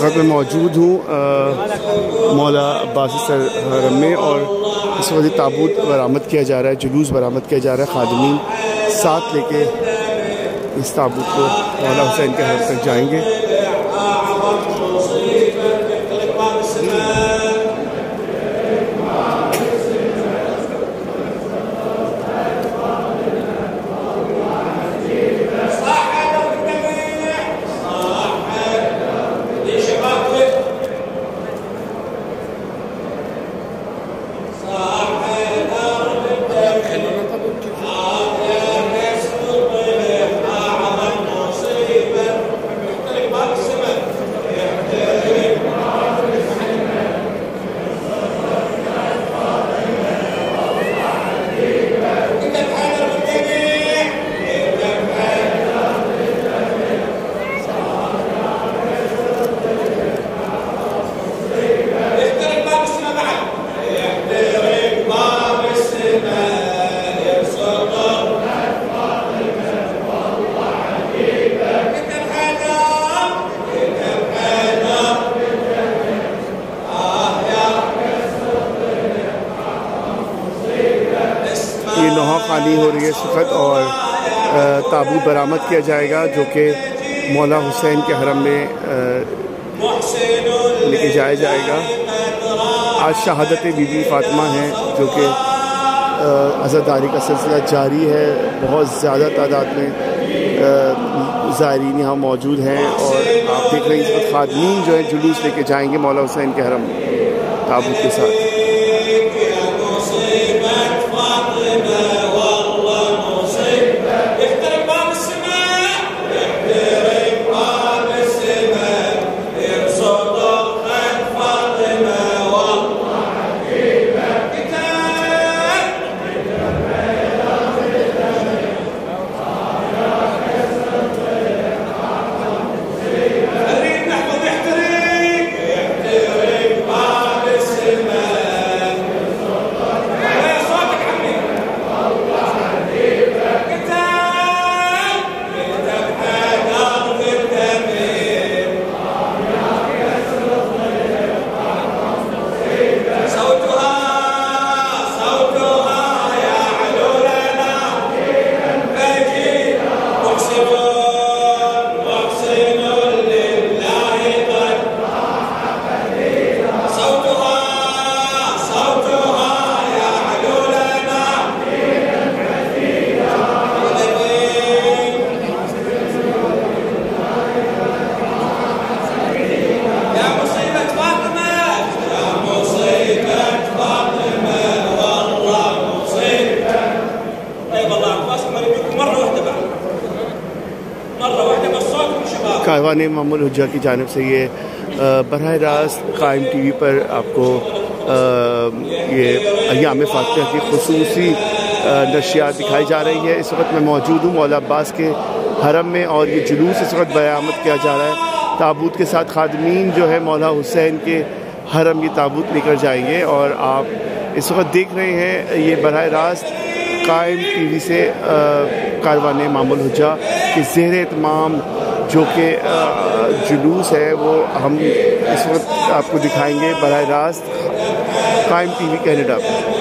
वक्त मैं मौजूद हूँ मौला अब्बास हरम में और इस वक्त ताबूत बरामद किया जा रहा है, जुलूस बरामद किया जा रहा है। खादिमीन साथ लेके इस ताबूत को मौला हुसैन के हरम तक जाएंगे। ये नौहा खानी हो रही है इस वक्त और ताबूत बरामद किया जाएगा जो कि मौला हुसैन के हरम में लेके जाया जाएगा। आज शहादत बीबी फ़ातिमा है जो कि अज़ादारी का सिलसिला जारी है। बहुत ज़्यादा तादाद में ज़ायरीन यहाँ मौजूद हैं और आप देख रहे हैं इस वक्त खादिमीन जो है जुलूस लेके जाएंगे मौला हुसैन के हरम ताबूत के साथ। कारवान मामूल हुज्जा की जानिब से ये बरह रास्त कायम टीवी पर आपको ये अय्याम फातिहा की खुसूसी नशियात दिखाई जा रही है। इस वक्त मैं मौजूद हूँ मौला अब्बास के हरम में और ये जुलूस इस वक्त बरामद किया जा रहा है। ताबूत के साथ खादिमीन जो है मौला हुसैन के हरम ये ताबूत लेकर जाएंगे और आप इस वक्त देख रहे हैं ये बरह रास्त कायम टीवी से कारवान मामूल हुज्जा के ज़ेर एहतमाम जो कि जुलूस है वो हम इस वक्त आपको दिखाएंगे बरह रास्त कायम टीवी कनाडा पर।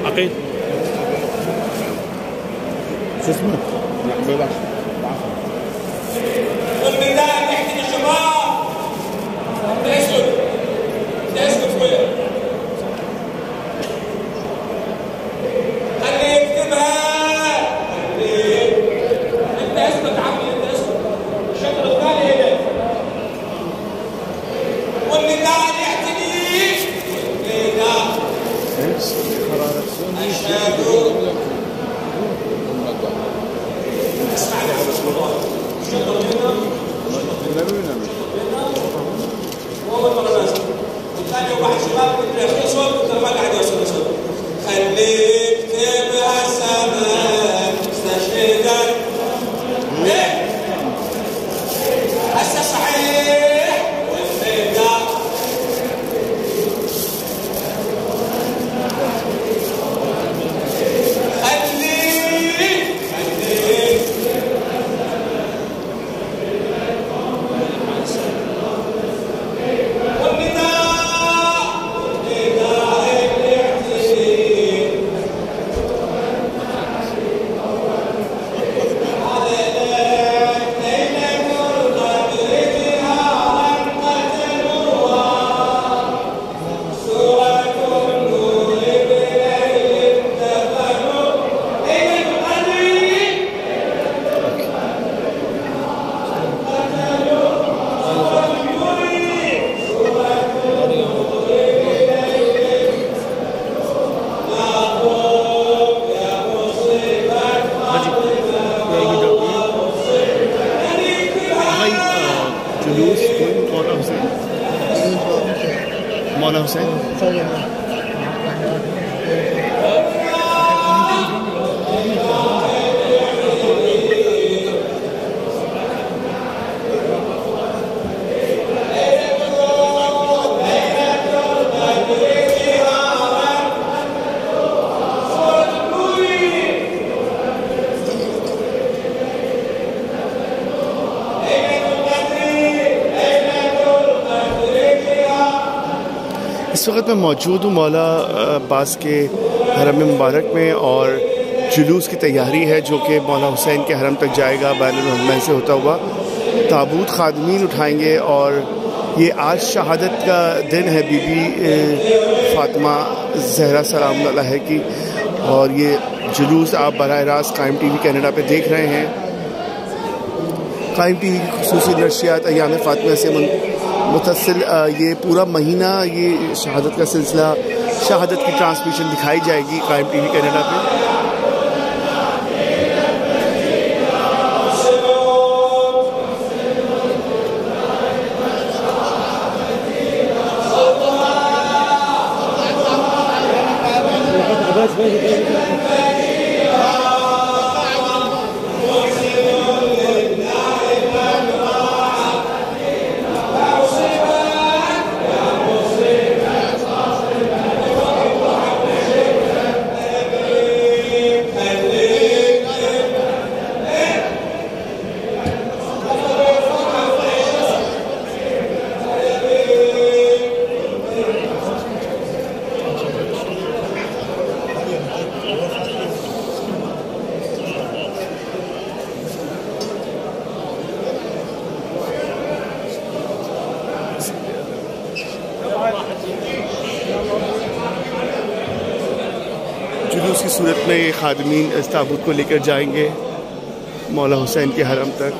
عقيد شو اسمه؟ والبداية تحكي للشباب हुसैन। इस वक्त मैं मौजूद हूँ मौला अब्बास के हरम मुबारक में और जुलूस की तैयारी है जो कि मौला हुसैन के हरम तक जाएगा। बैनुल हरमैन से होता हुआ ताबूत खादमीन उठाएंगे और ये आज शहादत का दिन है बीबी फ़ातिमा ज़हरा सलाम अलैहा की। और ये जुलूस आप बराह रास्त कायम टीवी कनाडा पे देख रहे हैं। कायम टीवी की खुसूसी नशरियात अय्याम फ़ातिमा से मुतसिल ये पूरा महीना ये शहादत का सिलसिला, शहादत की ट्रांसमिशन दिखाई जाएगी कायम टीवी कनाडा पे। जुलूस की सूरत में ये खादमीन इस ताबूत को लेकर जाएंगे मौला हुसैन के हरम तक।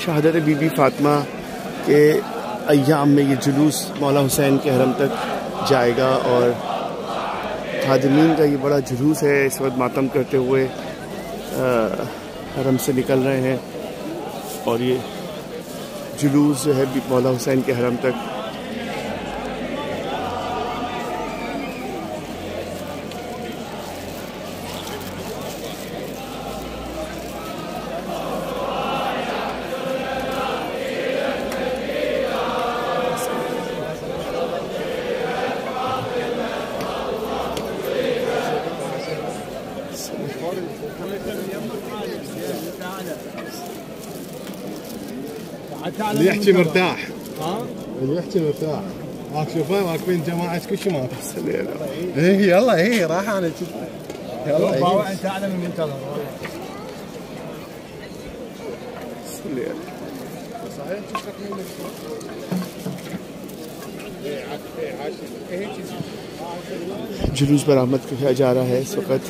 शहादत बीबी फ़ातिमा के अय्याम में ये जुलूस मौला हुसैन के हरम तक जाएगा और खादिमीन का ये बड़ा जुलूस है। इस वक्त मातम करते हुए हरम से निकल रहे हैं और ये जुलूस जो है मौला हुसैन के हरम तक اللي يحكي مرتاح. اللي يحكي مرتاح. ماك شوفه واقفين جماعة كل شيء ما ايه يلا ايه راح انا يلا ايه انت اعلى من منتظر والله. صحيح जुलूस बरामद किया जा रहा है इस वक्त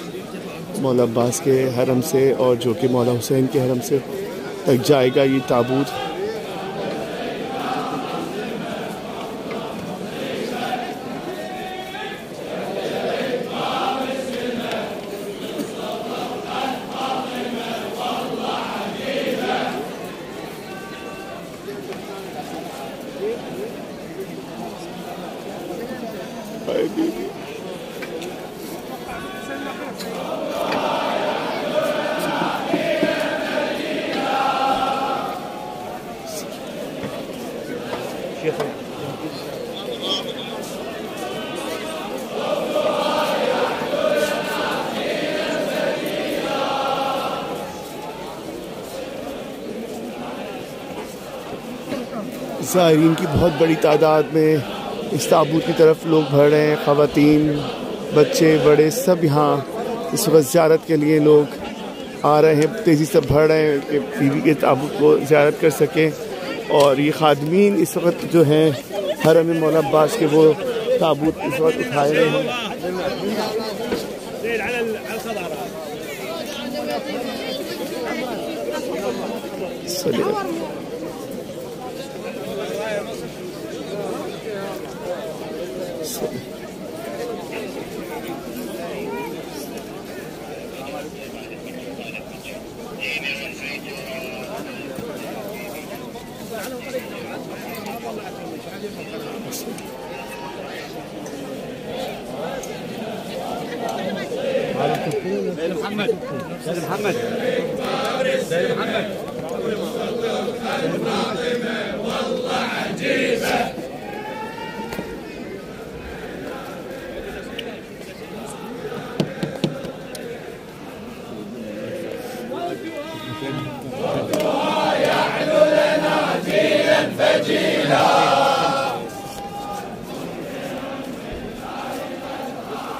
मौला अब्बास के हरम से और जो कि मौला हुसैन के हरम से तक जाएगा ये ताबूत। ज़ायरीन की बहुत बड़ी तादाद में इस ताबूत की तरफ लोग बढ़ रहे हैं। ख़वातीन, बच्चे, बड़े सब यहाँ इस वक्त ज़ियारत के लिए लोग आ रहे हैं, तेज़ी से बढ़ रहे हैं कि बीवी के ताबूत को ज़ियारत कर सकें। और ये खादमीन इस वक्त जो हैं हरम मौला अब्बास के वो ताबूत इस वक्त उठाए रहे हैं।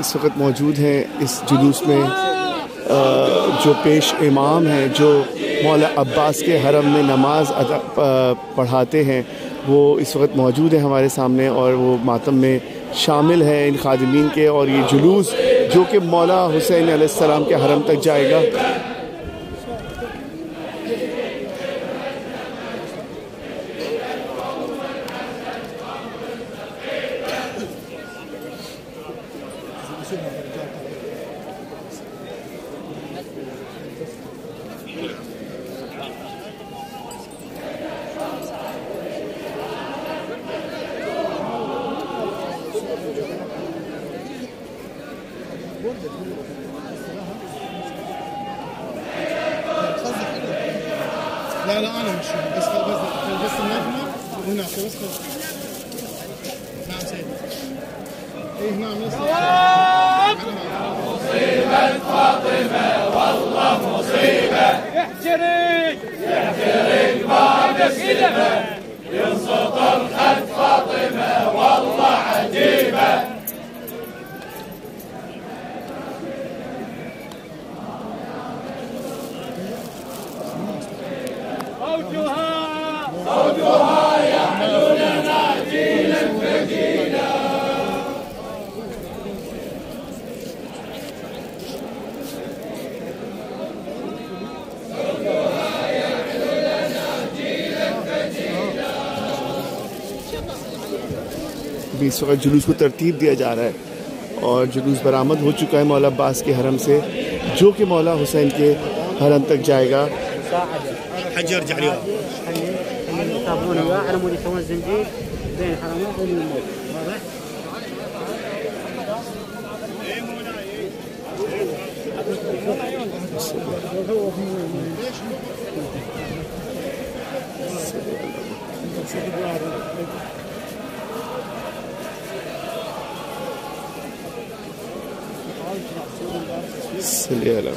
इस वक्त मौजूद हैं इस जुलूस में जो पेश इमाम हैं, जो मौला अब्बास के हरम में नमाज पढ़ाते हैं, वो इस वक्त मौजूद हैं हमारे सामने और वो मातम में शामिल हैं इन खादिमीन के। और ये जुलूस जो कि मौला हुसैन अलैहिस्सलाम के हरम तक जाएगा। لا لا انا مش بس النجمه هنا بس نعم سيدي ايه نعم مصيبه فاطمه والله مصيبه يحترق بابك كده ينسطر خد فاطمه والله عجيبه صوتها يعلو لنا جيلا فجيلا इस वक्त जुलूस को तरतीब दिया जा रहा है और जुलूस बरामद हो चुका है मौला अब्बास के हरम से, जो कि मौला हुसैन के हरम तक जाएगा। حجر جعلي يصابون على مود يسوون زنجير بين الحرمين وبين الموت. واضح؟ سلام.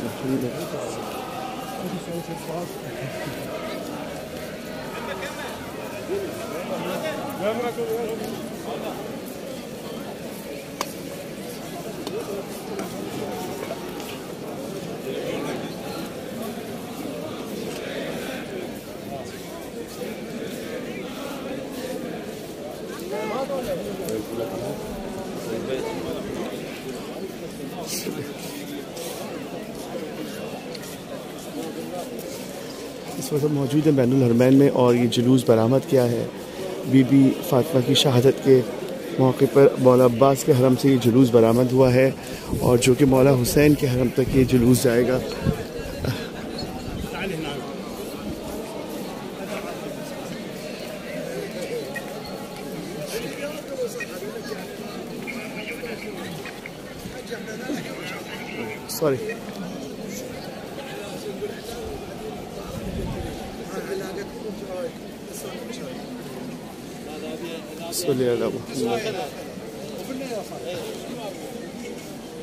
इस वक्त मौजूद है बैनुल हरमैन में और ये जुलूस बरामद किया है बीबी फातिमा की शहादत के मौके पर। मौला अब्बास के हरम से ये जुलूस बरामद हुआ है और जो कि मौला हुसैन के हरम तक ये जुलूस जाएगा। सॉरी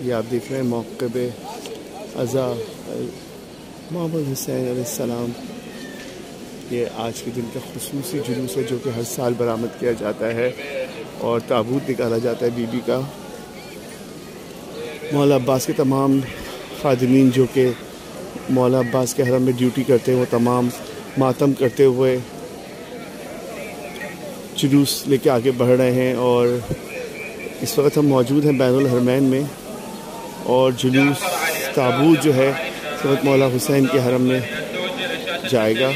ये आप देख रहे हैं मौक़िब अज़ा इमाम हुसैन अलैहिस्सलाम। ये आज के दिन का खुसूसी जुलूस है जो कि हर साल बरामद किया जाता है और ताबूत निकाला जाता है बीबी का। मौला अब्बास के तमाम खादिमीन जो कि मौला अब्बास के हरम में ड्यूटी करते हैं वो तमाम मातम करते हुए जुलूस लेके आगे बढ़ रहे हैं। और इस वक्त हम मौजूद हैं बैनुल हरमैन में और जुलूस ताबूत जो है इस वक्त मौला हुसैन के हरम में जाएगा।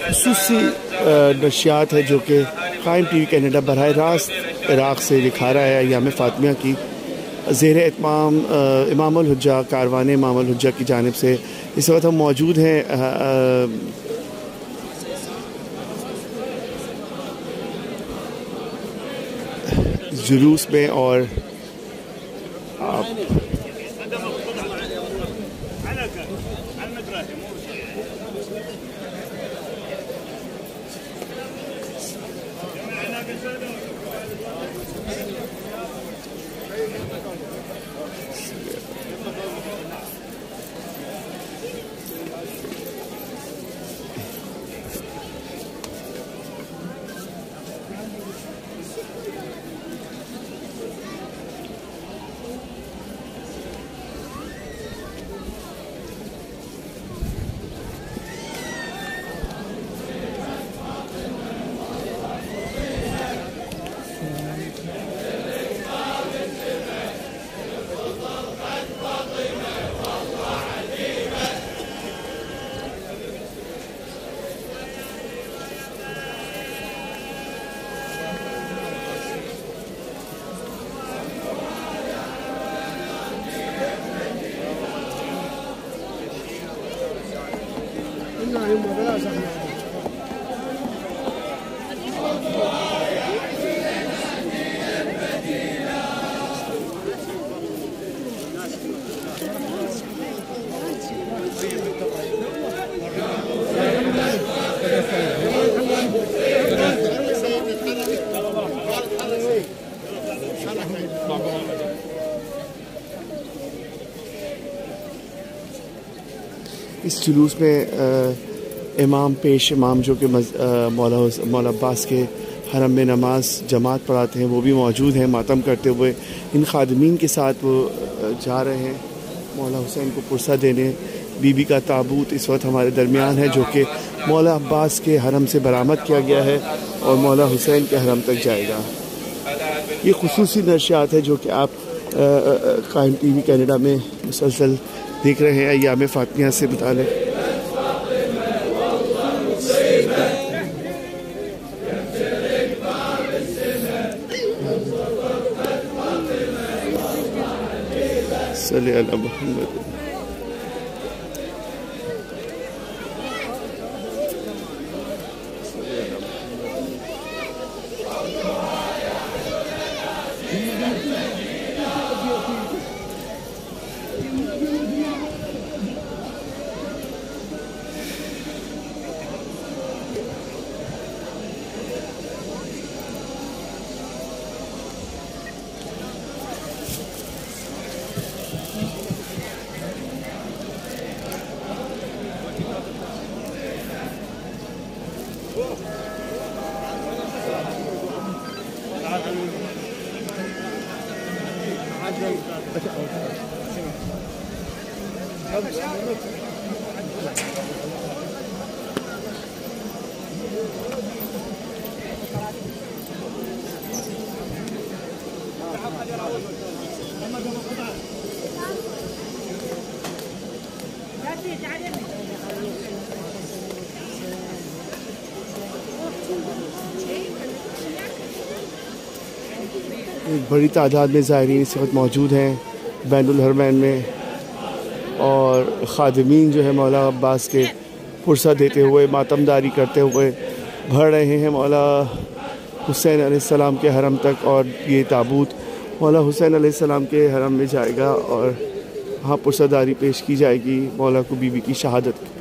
खुसूसी नशियात है जो कि कायम टीवी कनाडा बराह रास्त इराक़ से दिखा रहा है अय्याम फ़ातिमा की ज़ेर इत्माम इमाम अल हुज्जा कारवान इमाम अल हुज्जा की जानिब से। इस वक्त हम मौजूद हैं जुलूस में और आप इस जुलूस में इमाम पेश इमाम जो कि मौला अब्बास के हरम में नमाज जमात पढ़ाते हैं वो भी मौजूद हैं मातम करते हुए। इन खादमीन के साथ वो जा रहे हैं मौला हुसैन को पुरसा देने। बीबी का ताबूत इस वक्त हमारे दरमियान है जो कि मौला अब्बास के हरम से बरामद किया गया है और मौला हुसैन के हरम तक जाएगा। ये खुसूसी नशियात है जो कि आप कायम टीवी कनाडा में मुसलसल देख रहे हैं अय्याम फ़ातिमा से मुताल्लिक़। सल्ली अला मुहम्मद। एक बड़ी तादाद में ज़ायरीन इस वक्त मौजूद हैं बैनुल हरमैन में और ख़ादिमीन जो है मौला अब्बास के पुरसा देते हुए मातमदारी करते हुए बढ़ रहे हैं मौला हुसैन अलैहिस्सलाम के हरम तक। और ये ताबूत मौला हुसैन अलैहिस्सलाम के हरम में जाएगा और वहाँ पुरसादारी पेश की जाएगी मौला को बीबी की शहादत की।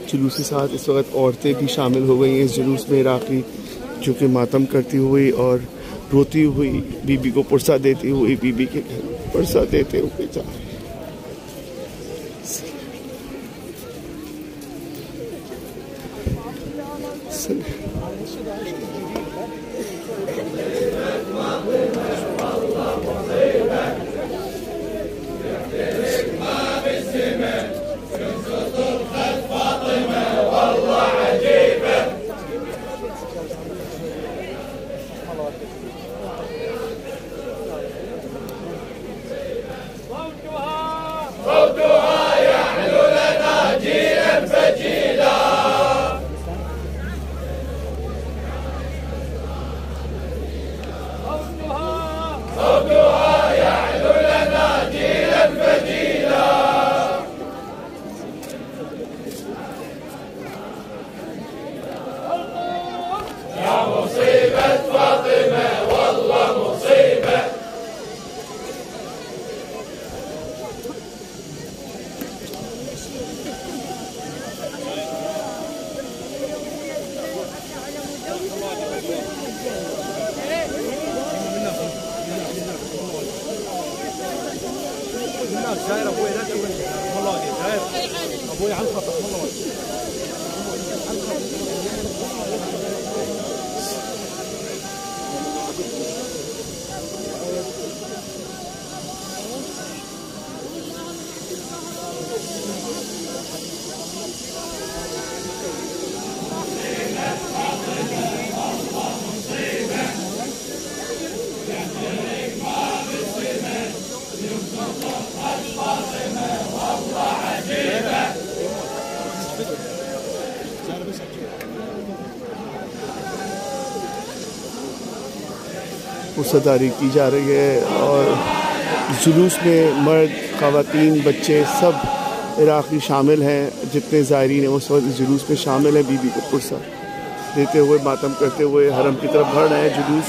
जुलूस के साथ इस वक्त औरतें भी शामिल हो गई हैं इस जुलूस में इराक़ी, जो कि मातम करती हुई और रोती हुई बीबी को पुरसा देती हुई बीबी के घर पुरसा देते हुए जा रही। جاير ابوي لا تقول والله جاير ابوي على الخط والله पुरसादारी की जा रही है और जुलूस में मर्द, ख़वातीन, बच्चे सब इराक़ी शामिल हैं। जितने ज़ायरीन हैं उस वक्त जुलूस में शामिल हैं। बीबी को पुरसा देते हुए, मातम करते हुए हरम की तरफ बढ़ रहे हैं जुलूस।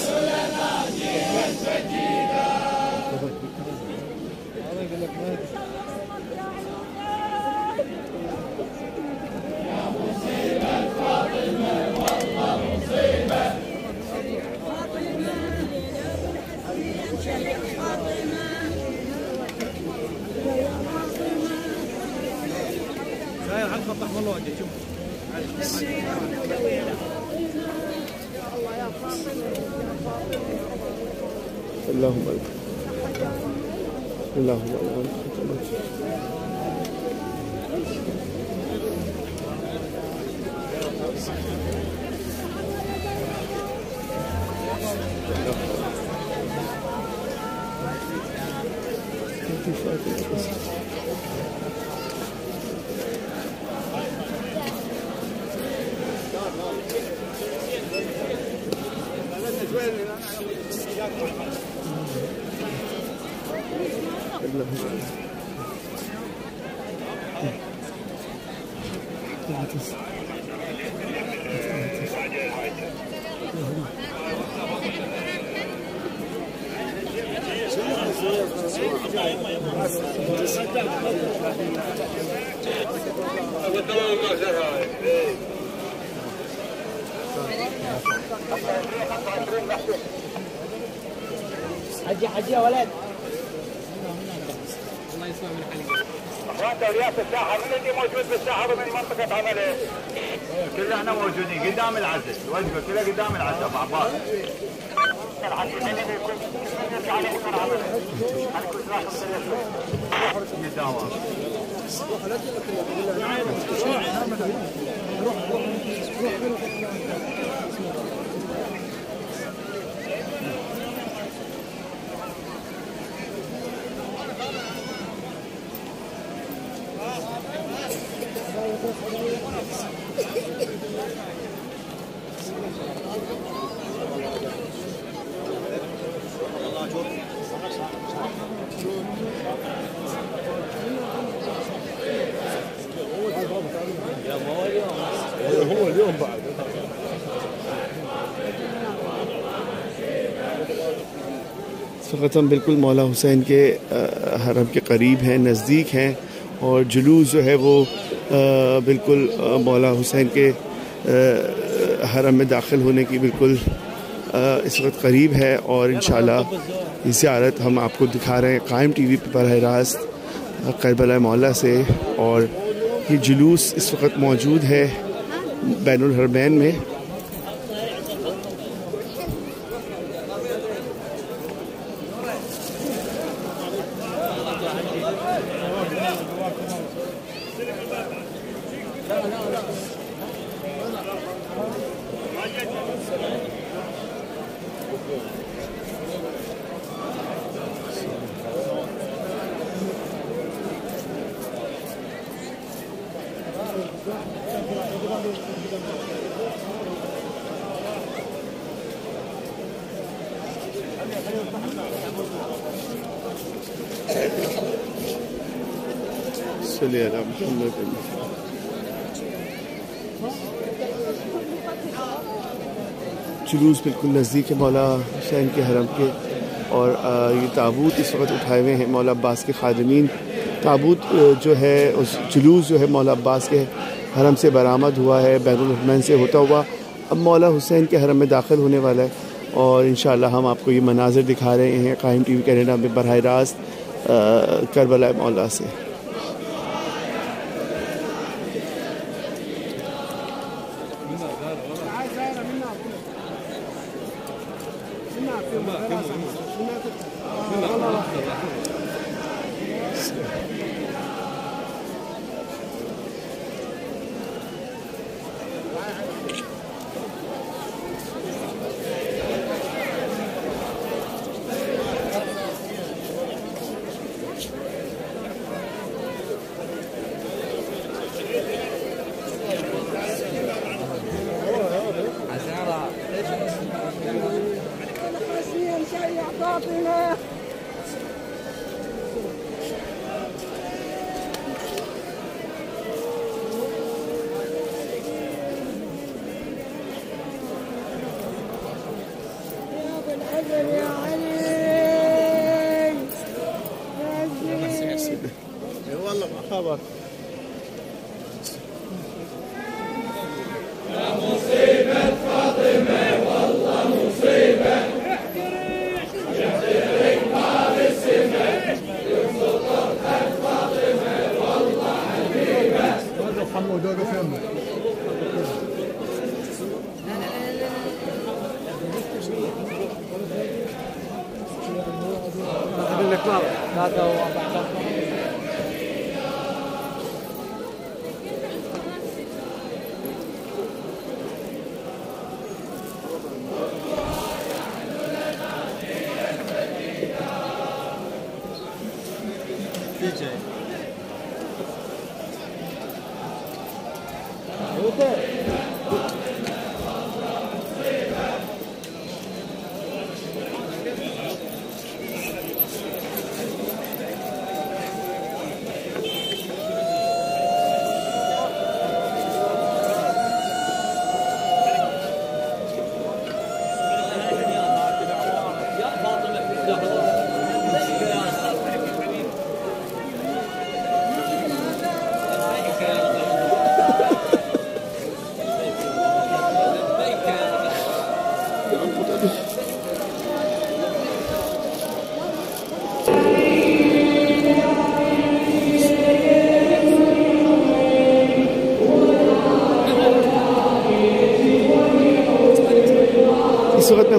حجي يا ولد. الله يسلم من حالك. اخوان دوريات الساحه، من اللي موجود بالساحه ومن منطقه عمله؟ كلنا احنا موجودين قدام العزل، وجبه كلها قدام العزل ابو عباس. هو اليوم بعد इस वक्त हम बिल्कुल मौला हुसैन के हरम के करीब हैं, नज़दीक हैं और जुलूस जो है वो बिल्कुल मौला हुसैन के हरम में दाखिल होने की बिल्कुल इस वक्त करीब है और इंशाल्लाह ये ज़ियारत हम आपको दिखा रहे हैं कायम टीवी पर बराह रास्त करबला मौला से। और ये जुलूस इस वक्त मौजूद है बैनुल हरमैन में। जुलूस बिल्कुल नज़दीक है मौला हुसैन के हरम के और ये ताबूत इस वक्त उठाए हुए हैं मौला अब्बास के खादिमीन। ताबूत जो है उस जुलूस जो है मौला अब्बास के हरम से बरामद हुआ है, बैनुल हरमैन से होता हुआ अब मौला हुसैन के हरम में दाखिल होने वाला है। और इंशाल्लाह हम आपको ये मनाज़िर दिखा रहे हैं कायम टीवी कनाडा में बराह रास्त करबला मौला से। والله ما خبر يا مصيبة فاطمة والله مصيبة يحترق باب السماء ينصر طرحة فاطمة والله حبيبة. وقف حمود وقف يمه.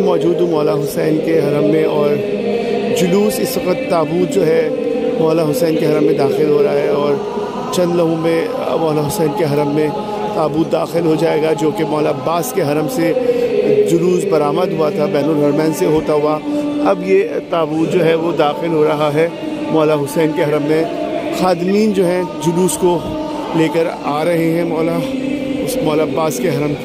मौजूद हूँ मौला हुसैन के हरम में और जुलूस इस वक्त ताबूत जो है मौला हुसैन के हरम में दाखिल हो रहा है और चंद लम्हों में मौला हुसैन के हरम में ताबूत दाखिल हो जाएगा, जो कि मौला अब्बास के हरम से जुलूस बरामद हुआ था, बैनुल हरमैन से होता हुआ। अब ये ताबूत जो है वो दाखिल हो रहा है मौला हुसैन के हरम में। खादमीन जो हैं जुलूस को लेकर आ रहे हैं मौला अब्बास के हरम।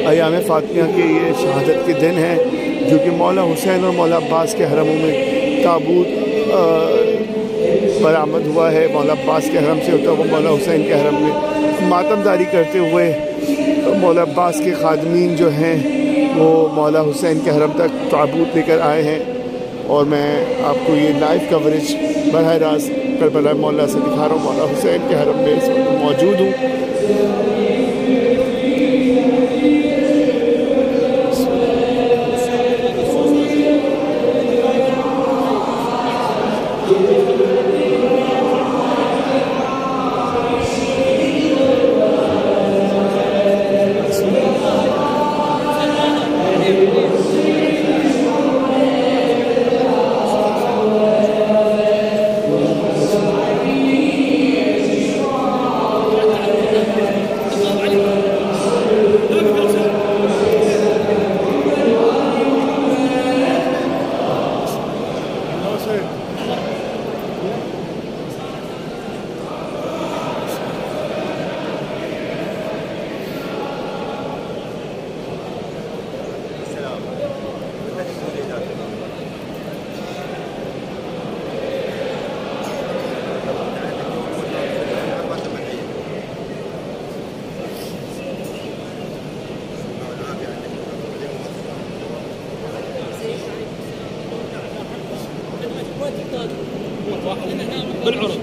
अय्याम फ़ातिमा के ये शहादत के दिन हैं, जो कि मौला हुसैन और मौला अब्बास के हरमों में ताबूत बरामद हुआ है। मौला अब्बास के हरम से होता हुआ मौला हुसैन के हरम में मातमदारी करते हुए मौला अब्बास के खादमीन जो हैं वो मौला हुसैन के हरम तक ताबूत लेकर आए हैं। और मैं आपको ये लाइव कवरेज बराह रास्त करबला मौला से दिखा रहा हूँ। मौला हुसैन के हरम में इस वक्त मौजूद हूँ।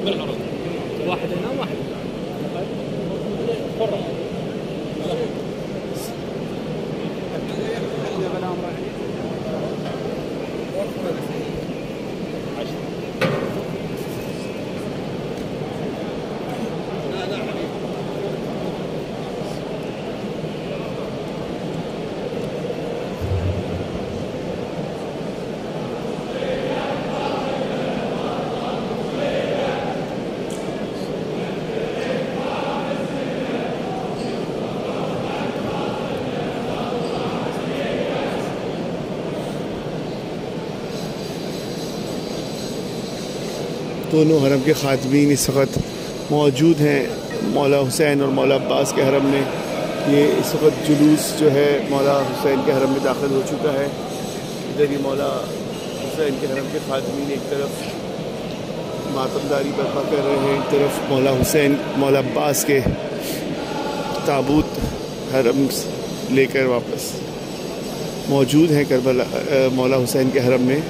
بالعرض واحد هنا واحد दोनों हरम के खातमीन इस वक्त मौजूद हैं मौला हुसैन और मौला अब्बास के हरम में। ये इस वक्त जुलूस जो है मौला हुसैन के हरम में दाखिल हो चुका है। इधर ही मौला हुसैन के हरम के खातमीन एक तरफ मातमदारी बर्पा कर रहे हैं, एक तरफ मौला हुसैन मौला अब्बास के ताबूत हरम लेकर वापस मौजूद हैं करबला मौला हुसैन के हरम में।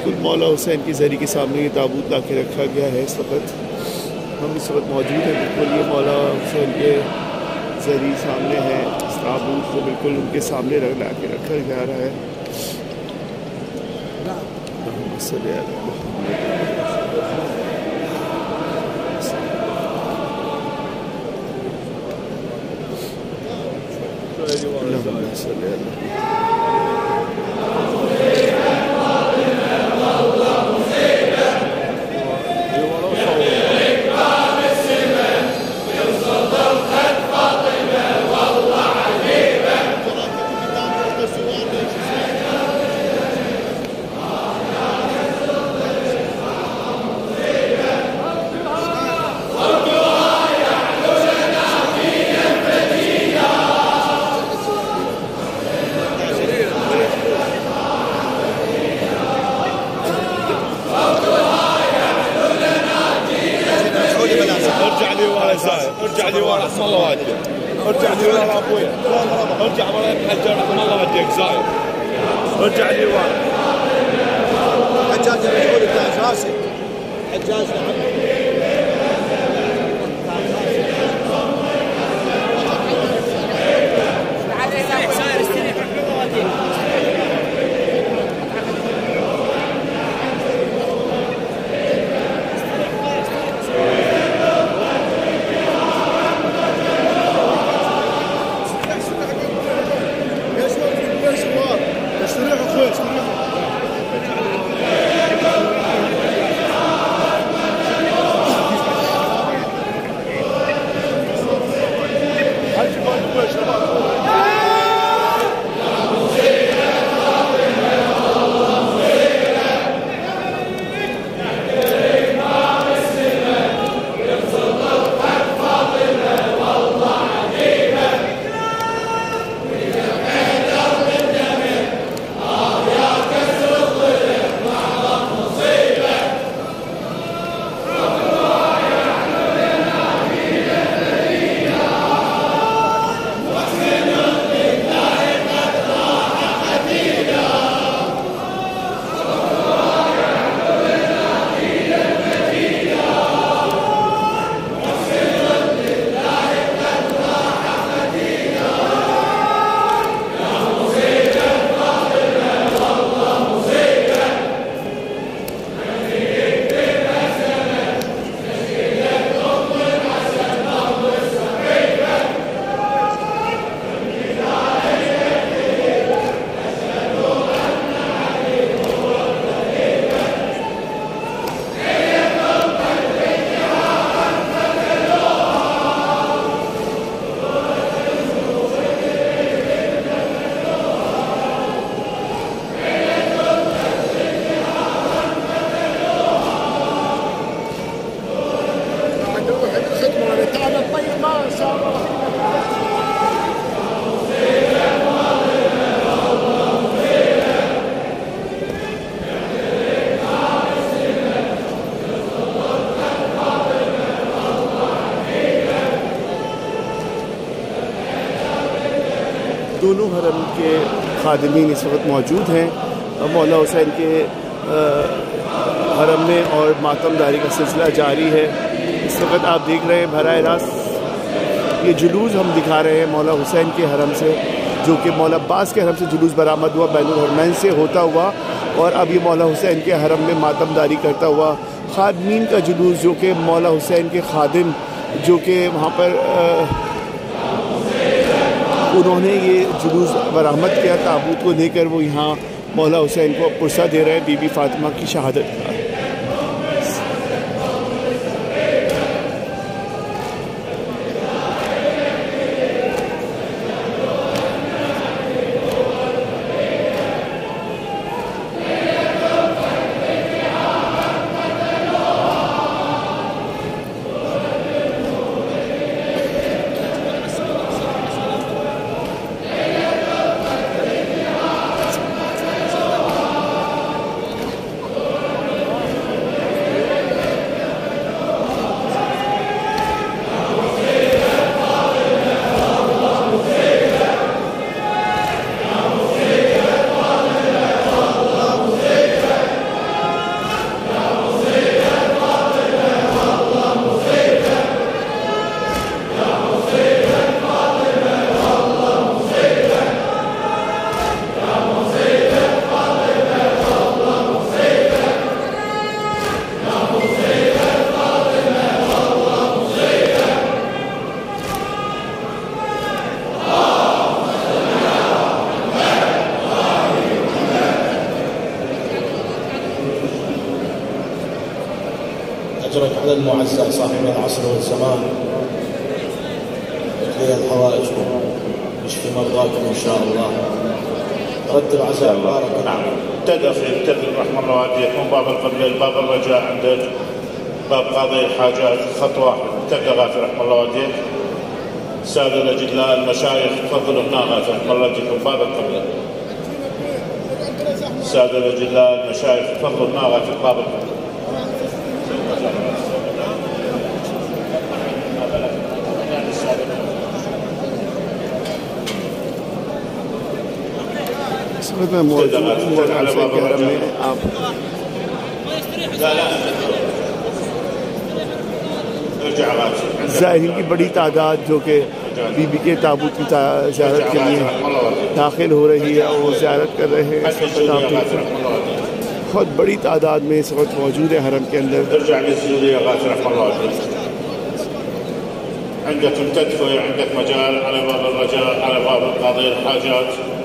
बिल्कुल मौला हुसैन की ज़री के सामने ये ताबूत ला के रखा गया है। इस वक्त हम इस वक्त मौजूद हैं, बिल्कुल ये मौला हुसैन के ज़री सामने है। इस ताबूत को बिल्कुल उनके सामने ला के रखा जा रहा है। ارجع لي ورا اسم الله واجهك. ارجع لي ورا ابوي. ارجع ورا الحجار اسم الله واجهك زايد. ارجع لي ورا. حجاج المشغول بتاع راسي. حجاج दोनों हरम के खादिमीन इस वक्त मौजूद हैं मौला हुसैन के हरम में और मातमदारी का सिलसिला जारी है। इस वक्त आप देख रहे हैं बराह रास्त ये जुलूस हम दिखा रहे हैं मौला हुसैन के हरम से, जो कि मौला अब्बास के हरम से जुलूस बरामद हुआ बैनुल हरमैन से होता हुआ, और अब ये मौला हुसैन के हरम में मातमदारी करता हुआ खादिमीन का जुलूस, जो कि मौला हुसैन के खादिम जो कि वहाँ पर उन्होंने ये जुलूस बरामद किया ताबूत को लेकर, वो यहाँ मौला हुसैन को पुरसा दे रहे हैं बीबी फातिमा की शहादत का। أجرك على المعزى صاحب العصر والزمان، اقضي حوائجكم، اشفي مرضاكم إن شاء الله. رتب عزاء مبارك. نعم. ابتدأ رحمه الله والديك من باب القبلة لباب الرجاء عندك باب قاضي الحاجات خط واحد. ابتدأ غافر رحمه الله والديك. السادة الأجلاء المشايخ تفضلوا هنا غافر رحمه الله والديك من باب القبلة. السادة الأجلاء المشايخ تفضلوا هنا غافر باب القبلة. मैं मौजूद में आप ज़ाहिरीन की बड़ी तादाद जो कि बीबी के ताबूत की ज़ियारत के लिए दाखिल हो रही है और ज़ियारत कर रहे हैं। बहुत बड़ी तादाद में इस वक्त मौजूद है हरम के अंदर। عندك تدفع، عندك مجال على باب الرجاء، على باب قاضي الحاجات.